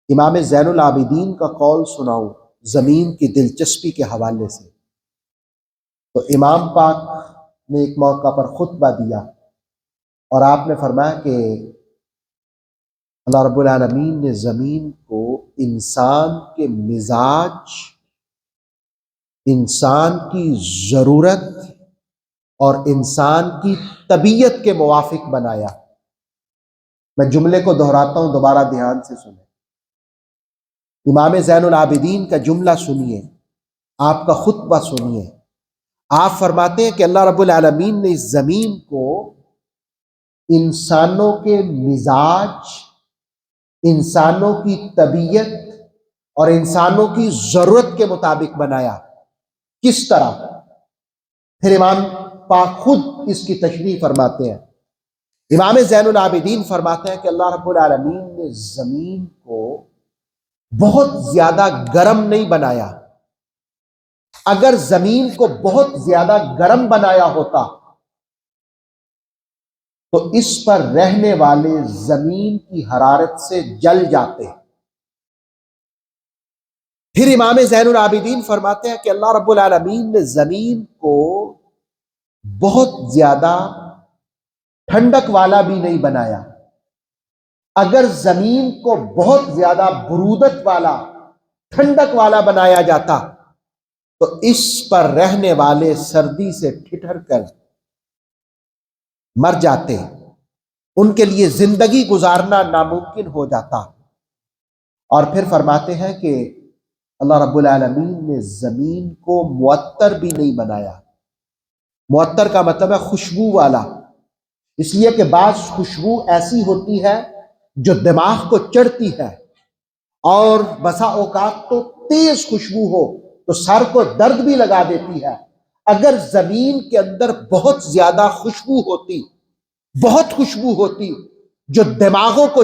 امام زین العابدین کا قول سناؤں زمین کی دلچسپی کے حوالے سے؟ تو امام پاک نے ایک موقع پر خطبہ دیا اور آپ نے فرمایا کہ اللہ رب العالمین نے زمین کو انسان کے مزاج، انسان کی ضرورت اور انسان کی طبیعت کے موافق بنایا۔ میں جملے کو دہراتا ہوں، دوبارہ دھیان سے سنیں۔ امام زین العابدین کا جملہ سنیے، آپ کا خطبہ سنیے۔ آپ فرماتے ہیں کہ اللہ رب العالمین نے اس زمین کو انسانوں کے مزاج، انسانوں کی طبیعت اور انسانوں کی ضرورت کے مطابق بنایا۔ کس طرح؟ پھر امام پاک خود اس کی تشریح فرماتے ہیں۔ امام زین العابدین فرماتے ہیں کہ اللہ رب العالمین نے زمین کو بہت زیادہ گرم نہیں بنایا۔ اگر زمین کو بہت زیادہ گرم بنایا ہوتا تو اس پر رہنے والے زمین کی حرارت سے جل جاتے۔ پھر امام زین العابدین فرماتے ہیں کہ اللہ رب العالمین نے زمین کو بہت زیادہ ٹھنڈک والا بھی نہیں بنایا۔ اگر زمین کو بہت زیادہ برودت والا، ٹھنڈک والا بنایا جاتا تو اس پر رہنے والے سردی سے ٹھٹر کر مر جاتے، ان کے لیے زندگی گزارنا ناممکن ہو جاتا۔ اور پھر فرماتے ہیں کہ اللہ رب العالمین نے زمین کو معطر بھی نہیں بنایا۔ معطر کا مطلب ہے خوشبو والا، اس لیے کہ بعض خوشبو ایسی ہوتی ہے جو دماغ کو چڑھتی ہے، اور بسا اوقات تو تیز خوشبو ہو تو سر کو درد بھی لگا دیتی ہے۔ اگر زمین کے اندر بہت زیادہ خوشبو ہوتی، بہت خوشبو ہوتی جو دماغوں کو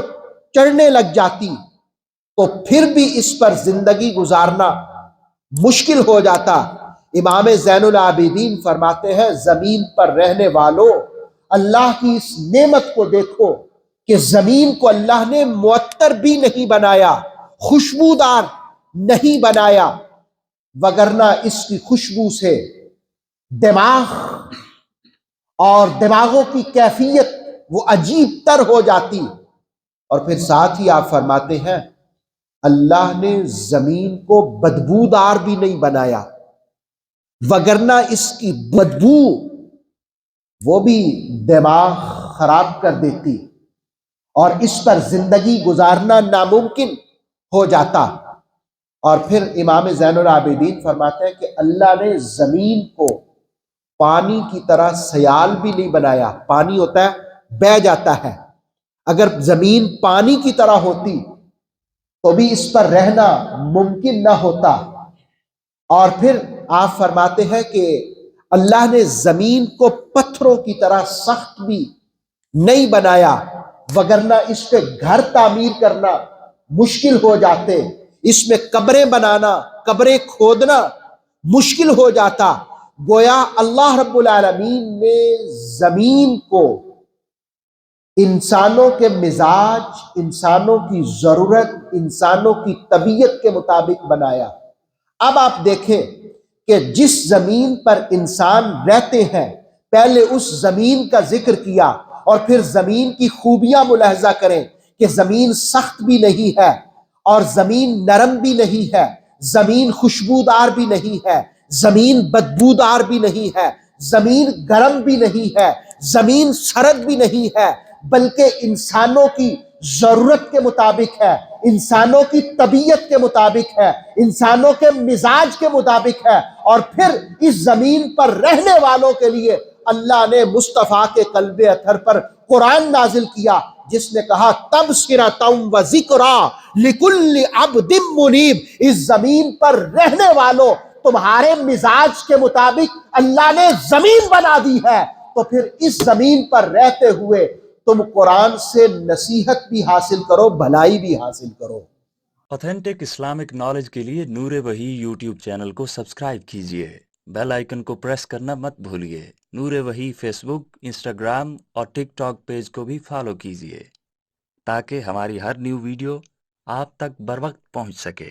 چڑھنے لگ جاتی تو پھر بھی اس پر زندگی گزارنا مشکل ہو جاتا۔ امام زین العابدین فرماتے ہیں زمین پر رہنے والوں، اللہ کی اس نعمت کو دیکھو کہ زمین کو اللہ نے معطر بھی نہیں بنایا، خوشبودار نہیں بنایا، وگرنہ اس کی خوشبو سے دماغ اور دماغوں کی کیفیت وہ عجیب تر ہو جاتی۔ اور پھر ساتھ ہی آپ فرماتے ہیں اللہ نے زمین کو بدبودار بھی نہیں بنایا، وگرنہ اس کی بدبو وہ بھی دماغ خراب کر دیتی اور اس پر زندگی گزارنا ناممکن ہو جاتا۔ اور پھر امام زین العابدین فرماتے ہیں کہ اللہ نے زمین کو پانی کی طرح سیال بھی نہیں بنایا۔ پانی ہوتا ہے بہہ جاتا ہے، اگر زمین پانی کی طرح ہوتی تو بھی اس پر رہنا ممکن نہ ہوتا۔ اور پھر آپ فرماتے ہیں کہ اللہ نے زمین کو پتھروں کی طرح سخت بھی نہیں بنایا، وگرنہ اس پہ گھر تعمیر کرنا مشکل ہو جاتے، اس میں قبریں بنانا، قبریں کھودنا مشکل ہو جاتا۔ گویا اللہ رب العالمین نے زمین کو انسانوں کے مزاج، انسانوں کی ضرورت، انسانوں کی طبیعت کے مطابق بنایا۔ اب آپ دیکھیں کہ جس زمین پر انسان رہتے ہیں، پہلے اس زمین کا ذکر کیا اور پھر زمین کی خوبیاں ملاحظہ کریں کہ زمین سخت بھی نہیں ہے اور زمین نرم بھی نہیں ہے، زمین خوشبودار بھی نہیں ہے، زمین بدبودار بھی نہیں ہے، زمین گرم بھی نہیں ہے، زمین سرد بھی نہیں ہے، بلکہ انسانوں کی ضرورت کے مطابق ہے، انسانوں کی طبیعت کے مطابق ہے، انسانوں کے مزاج کے مطابق ہے۔ اور پھر اس زمین پر رہنے والوں کے لیے اللہ نے مصطفیٰ کے قلب اطہر پر قرآن نازل کیا، جس نے کہا تبصرۃ و ذکریٰ لکل عبد منیب۔ اس زمین پر رہنے والوں، تمہارے مزاج کے مطابق اللہ نے زمین بنا دی ہے، تو پھر اس زمین پر رہتے ہوئے تم قرآن سے نصیحت بھی حاصل کرو، بھلائی بھی حاصل کرو۔ اوتھینٹک اسلامک نالج کے لیے نور وحی یوٹیوب چینل کو سبسکرائب کیجیے، بیل آئیکن کو پریس کرنا مت بھولیے۔ نور وحی فیس بک، انسٹاگرام اور ٹک ٹاک پیج کو بھی فالو کیجیے تاکہ ہماری ہر نیو ویڈیو آپ تک بروقت پہنچ سکے۔